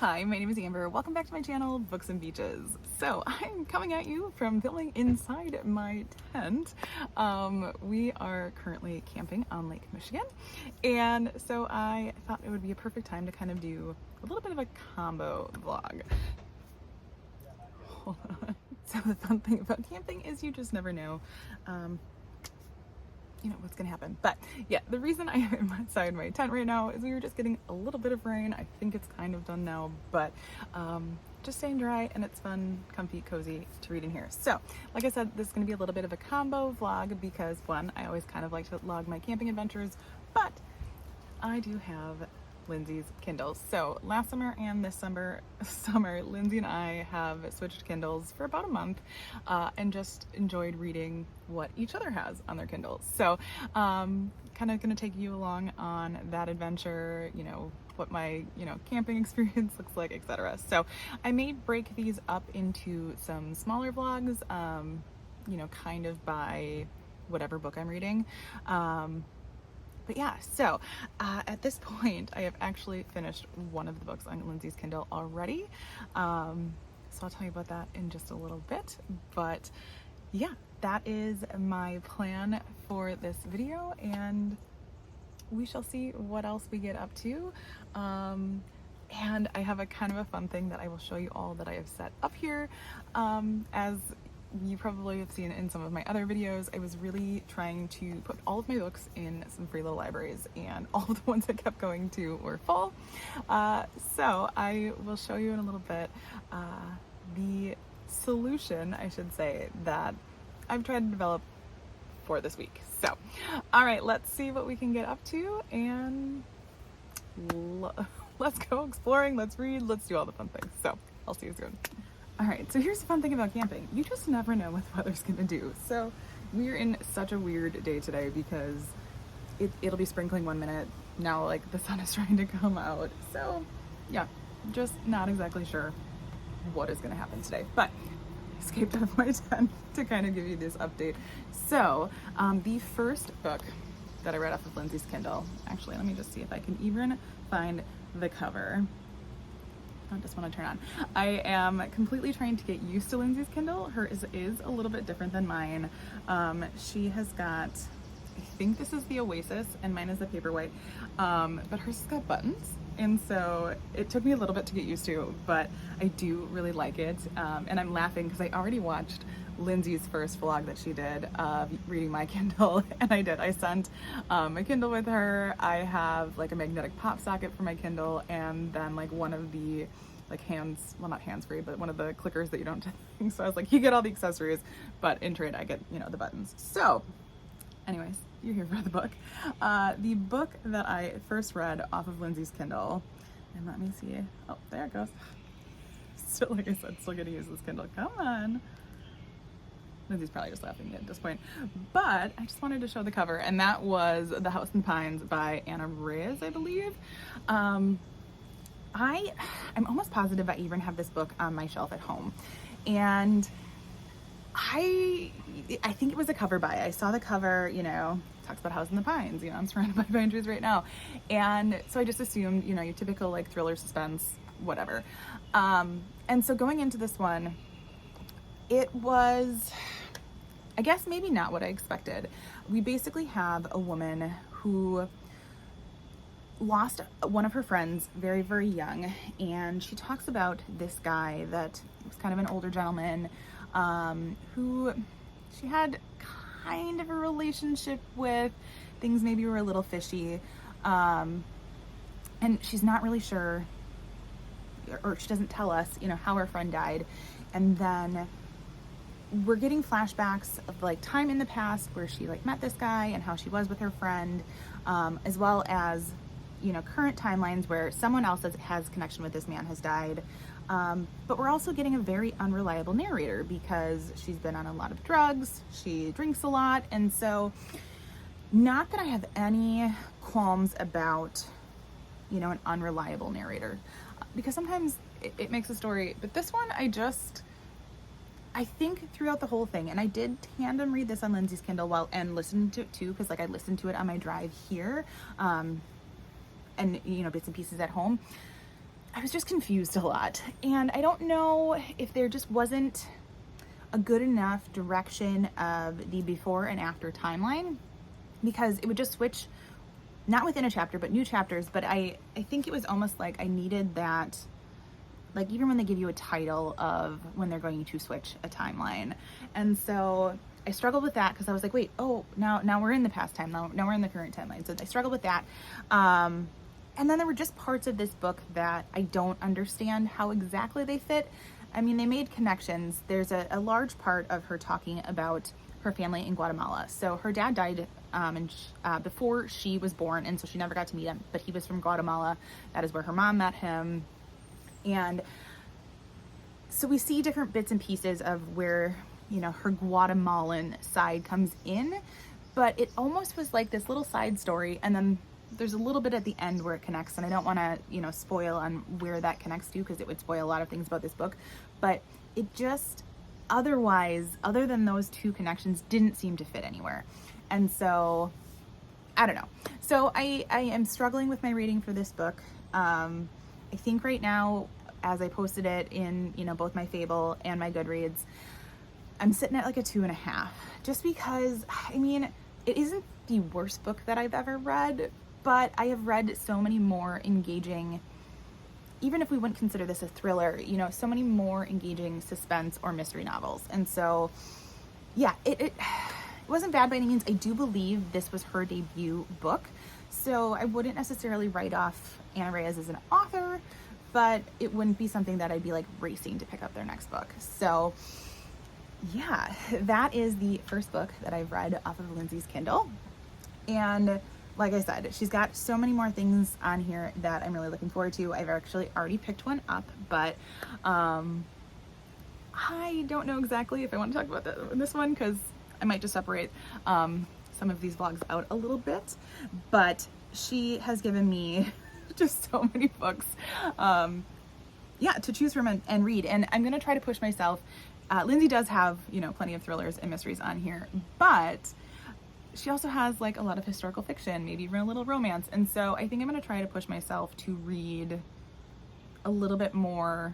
Hi, my name is Amber. Welcome back to my channel, Books and Beaches. So I'm coming at you from filming inside my tent. We are currently camping on Lake Michigan, and so I thought it would be a perfect time to kind of do a little bit of a combo vlog. Hold on. So the fun thing about camping is you just never know what's gonna happen. But yeah, the reason I am inside my tent right now is we were just getting a little bit of rain. I think it's kind of done now, but just staying dry, and it's fun, comfy, cozy to read in here. So like I said, this is gonna be a little bit of a combo vlog because one, I always kind of like to log my camping adventures, but I do have Lindsay's Kindles. So last summer and this summer, Lindsay and I have switched Kindles for about a month and just enjoyed reading what each other has on their Kindles. So kind of going to take you along on that adventure, what my camping experience looks like, etc. So I may break these up into some smaller vlogs, kind of by whatever book I'm reading. But yeah, so at this point, I have actually finished one of the books on Lindsay's Kindle already. So I'll tell you about that in just a little bit. But yeah, that is my plan for this video, and we shall see what else we get up to. And I have a kind of a fun thing that I will show you all that I have set up here. As you probably have seen in some of my other videos, I was really trying to put all of my books in some free little libraries, and all of the ones I kept going to were full. So I will show you in a little bit the solution, I should say, that I've tried to develop for this week. So, all right, let's see what we can get up to, and let's go exploring, let's read, let's do all the fun things. So I'll see you soon. All right, so here's the fun thing about camping. You just never know what the weather's gonna do. So we're in such a weird day today because it'll be sprinkling one minute. Now, like, the sun is trying to come out. So yeah, just not exactly sure what is gonna happen today. But I escaped out of my tent to kind of give you this update. So the first book that I read off of Lindsay's Kindle, actually, let me just see if I can even find the cover. I just want to turn on. I am completely trying to get used to Lindsay's Kindle. Hers is a little bit different than mine. She has got, I think this is the Oasis, and mine is the Paperwhite, but hers has got buttons. And so it took me a little bit to get used to, but I do really like it. And I'm laughing because I already watched Lindsay's first vlog that she did of reading my Kindle, and I sent my Kindle with her. I have like a magnetic pop socket for my Kindle, and then like one of the like not hands-free, but one of the clickers that you don't think. So I was like, you get all the accessories, but in trade I get, the buttons. So anyways, you're here for the book. The book that I first read off of Lindsay's Kindle, and let me see, oh, there it goes. Still, like I said, still gonna use this Kindle, come on. Lindsay's probably just laughing at this point, but I just wanted to show the cover, and that was The House in the Pines by Anna Reyes, I believe. I'm almost positive I even have this book on my shelf at home, and I think it was a cover buy. I saw the cover, talks about House in the Pines, I'm surrounded by pine trees right now, and so I just assumed, your typical like thriller, suspense, whatever. And so going into this one, it was, I guess, maybe not what I expected. We basically have a woman who lost one of her friends very, very young, and she talks about this guy that was kind of an older gentleman who she had kind of a relationship with. Things maybe were a little fishy, and she's not really sure, or she doesn't tell us, how her friend died. And then we're getting flashbacks of like time in the past where she like met this guy and how she was with her friend, as well as current timelines where someone else has connection with this man has died. But we're also getting a very unreliable narrator because she's been on a lot of drugs, she drinks a lot, and so not that I have any qualms about an unreliable narrator, because sometimes it makes a story, but this one I think throughout the whole thing, and I did tandem read this on Lindsay's Kindle and listen to it too, because like I listened to it on my drive here, and bits and pieces at home. I was just confused a lot. And I don't know if there just wasn't a good enough direction of the before and after timeline, because it would just switch, not within a chapter, but new chapters. But I think it was almost like I needed that, like even when they give you a title of when they're going to switch a timeline. And so I struggled with that because I was like, wait, oh, now we're in the past time, now we're in the current timeline. So I struggled with that. And then there were just parts of this book that I don't understand how exactly they fit. I mean, they made connections. There's a large part of her talking about her family in Guatemala. So her dad died before she was born, and so she never got to meet him, but he was from Guatemala. That is where her mom met him. And so we see different bits and pieces of where, you know, her Guatemalan side comes in, but it almost was like this little side story, and then there's a little bit at the end where it connects, and I don't want to, you know, spoil on where that connects to, because it would spoil a lot of things about this book. But it just, otherwise, other than those two connections, didn't seem to fit anywhere. And so I don't know. So I am struggling with my reading for this book. I think right now, as I posted it in, you know, both my Fable and my Goodreads, I'm sitting at like a 2.5, just because, I mean, it isn't the worst book that I've ever read, but I have read so many more engaging, even if we wouldn't consider this a thriller, you know, so many more engaging suspense or mystery novels. And so, yeah, it wasn't bad by any means. I do believe this was her debut book, so I wouldn't necessarily write off Anna Reyes as an author, but it wouldn't be something that I'd be like racing to pick up their next book. So yeah, that is the first book that I've read off of Lindsay's Kindle. And like I said, she's got so many more things on here that I'm really looking forward to. I've actually already picked one up, but I don't know exactly if I want to talk about this one, because I might just separate some of these vlogs out a little bit. But she has given me just so many books, yeah, to choose from and read. And I'm gonna try to push myself. Lindsay does have, you know, plenty of thrillers and mysteries on here, but she also has like a lot of historical fiction, maybe even a little romance. And so I think I'm gonna try to push myself to read a little bit more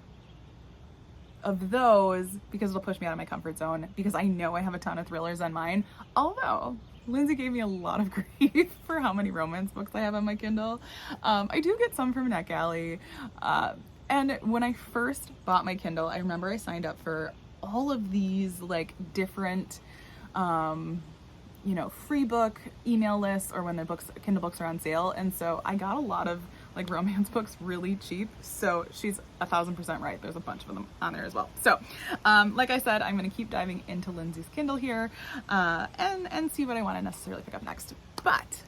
of those, because it'll push me out of my comfort zone, because I know I have a ton of thrillers on mine. Although Lindsay gave me a lot of grief for how many romance books I have on my Kindle. I do get some from NetGalley. And when I first bought my Kindle, I remember I signed up for all of these like different, you know, free book email lists, or when the Kindle books are on sale. And so I got a lot of like romance books really cheap. So she's 1000% right. There's a bunch of them on there as well. So, like I said, I'm going to keep diving into Lindsay's Kindle here, and see what I want to necessarily pick up next. But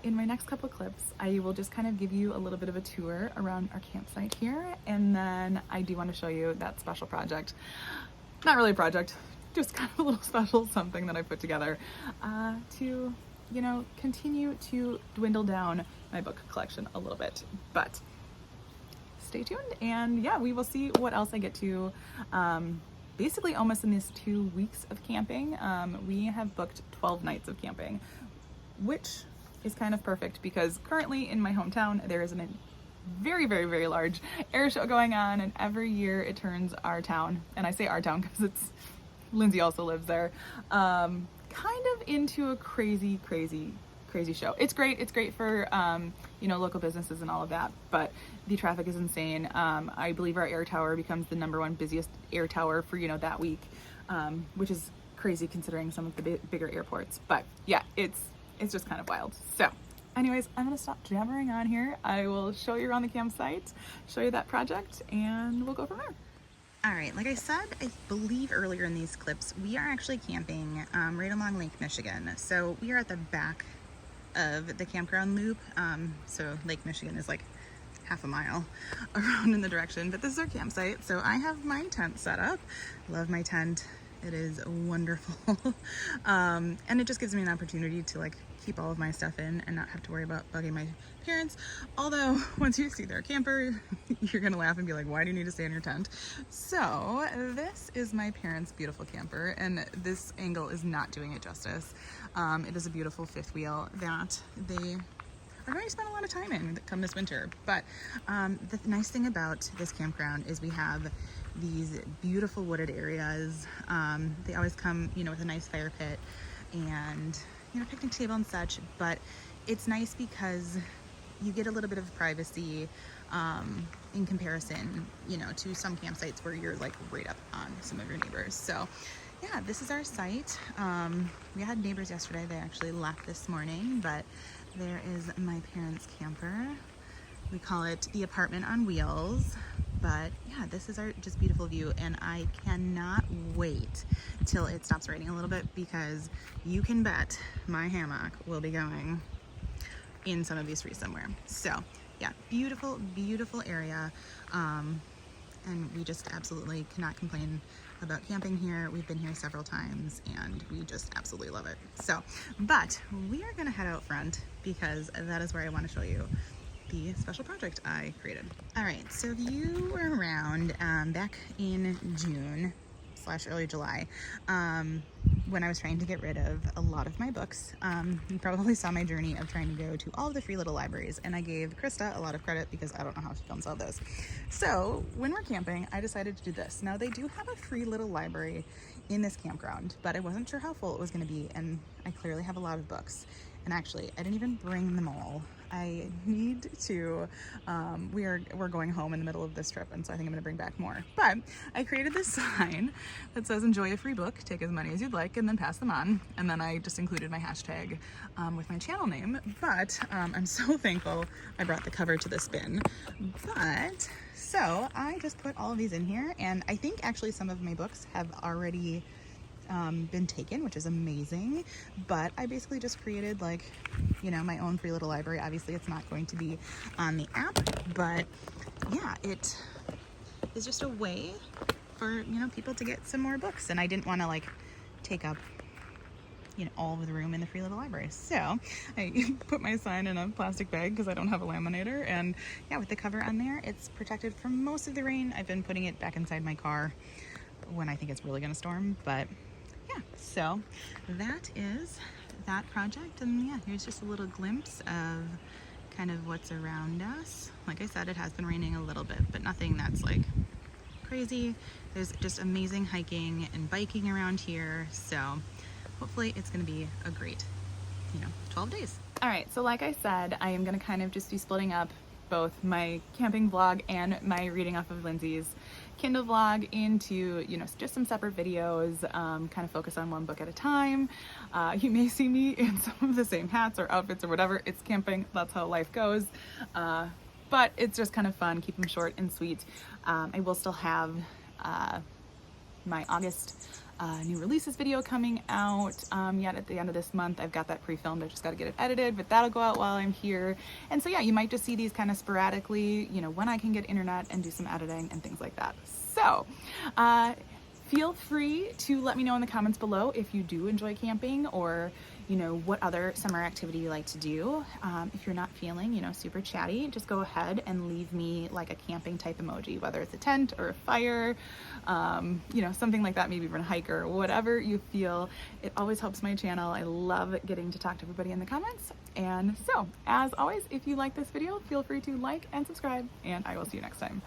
in my next couple of clips, I will just kind of give you a little bit of a tour around our campsite here. And then I do want to show you that special project. Not really a project, just kind of a little special something that I put together to, you know, continue to dwindle down my book collection a little bit. But stay tuned, and yeah, we will see what else I get to. Basically almost in these 2 weeks of camping, we have booked 12 nights of camping, which is kind of perfect, because currently in my hometown there is a very, very, very large air show going on, and every year it turns our town, and I say our town because it's Lindsay also lives there, kind of into a crazy show. It's great for you know, local businesses and all of that, but the traffic is insane. I believe our air tower becomes the #1 busiest air tower for, you know, that week, which is crazy considering some of the bigger airports. But yeah, it's just kind of wild. So anyways, I'm gonna stop jabbering on here. I will show you around the campsite, show you that project, and we'll go from there. All right, like I said, I believe earlier in these clips, we are actually camping right along Lake Michigan. So we are at the back of the campground loop. So Lake Michigan is like half a mile around in the direction, but this is our campsite. So I have my tent set up. Love my tent. It is wonderful. And it just gives me an opportunity to like keep all of my stuff in and not have to worry about bugging my parents. Although once you see their camper, you're gonna laugh and be like, why do you need to stay in your tent? So this is my parents' beautiful camper, and this angle is not doing it justice. It is a beautiful fifth wheel that they are going to spend a lot of time in come this winter. But the nice thing about this campground is we have these beautiful wooded areas. They always come, you know, with a nice fire pit and, you know, picnic table and such, but it's nice because you get a little bit of privacy in comparison, you know, to some campsites where you're like right up on some of your neighbors. So yeah, this is our site. We had neighbors yesterday. They actually left this morning, but there is my parents' camper. We call it the apartment on wheels. But yeah, this is our just beautiful view, and I cannot wait till it stops raining a little bit, because you can bet my hammock will be going in some of these trees somewhere. So yeah, beautiful, beautiful area. And we just absolutely cannot complain about camping here. We've been here several times and we just absolutely love it. So, but we are gonna head out front because that is where I want to show you the special project I created. All right, so if you were around back in June / early July, when I was trying to get rid of a lot of my books, you probably saw my journey of trying to go to all of the free little libraries, and I gave Krista a lot of credit because I don't know how she films all those. So when we're camping, I decided to do this. Now they do have a free little library in this campground, but I wasn't sure how full it was going to be, and I clearly have a lot of books. And actually, I didn't even bring them all. I need to, we're going home in the middle of this trip, and so I think I'm gonna bring back more. But I created this sign that says, enjoy a free book, take as many as you'd like, and then pass them on. And then I just included my hashtag with my channel name. But I'm so thankful I brought the cover to this bin. But, so I just put all of these in here, and I think actually some of my books have already been taken, which is amazing. But I basically just created, like, you know, my own free little library. Obviously it's not going to be on the app, but yeah, it is just a way for, you know, people to get some more books, and I didn't want to like take up, you know, all of the room in the free little library. So I put my sign in a plastic bag because I don't have a laminator, and yeah, with the cover on there, it's protected from most of the rain. I've been putting it back inside my car when I think it's really gonna storm, but yeah, so that is that project. And yeah, here's just a little glimpse of kind of what's around us. Like I said, it has been raining a little bit, but nothing that's like crazy. There's just amazing hiking and biking around here, so hopefully it's gonna be a great, you know, 12 days. All right, so like I said, I am gonna kind of just be splitting up both my camping vlog and my reading off of Lindsay's Kindle vlog into, you know, just some separate videos, kind of focus on one book at a time. You may see me in some of the same hats or outfits or whatever. It's camping, that's how life goes. But it's just kind of fun, keep them short and sweet. I will still have my August new releases video coming out yet at the end of this month. I've got that pre-filmed, I just got to get it edited, but that'll go out while I'm here. And so yeah, you might just see these kind of sporadically, you know, when I can get internet and do some editing and things like that. So feel free to let me know in the comments below if you do enjoy camping, or you know, what other summer activity you like to do. If you're not feeling, you know, super chatty, just go ahead and leave me like a camping type emoji, whether it's a tent or a fire, you know, something like that, maybe even a hiker, whatever you feel. It always helps my channel. I love getting to talk to everybody in the comments. And so, as always, if you like this video, feel free to like and subscribe, and I will see you next time.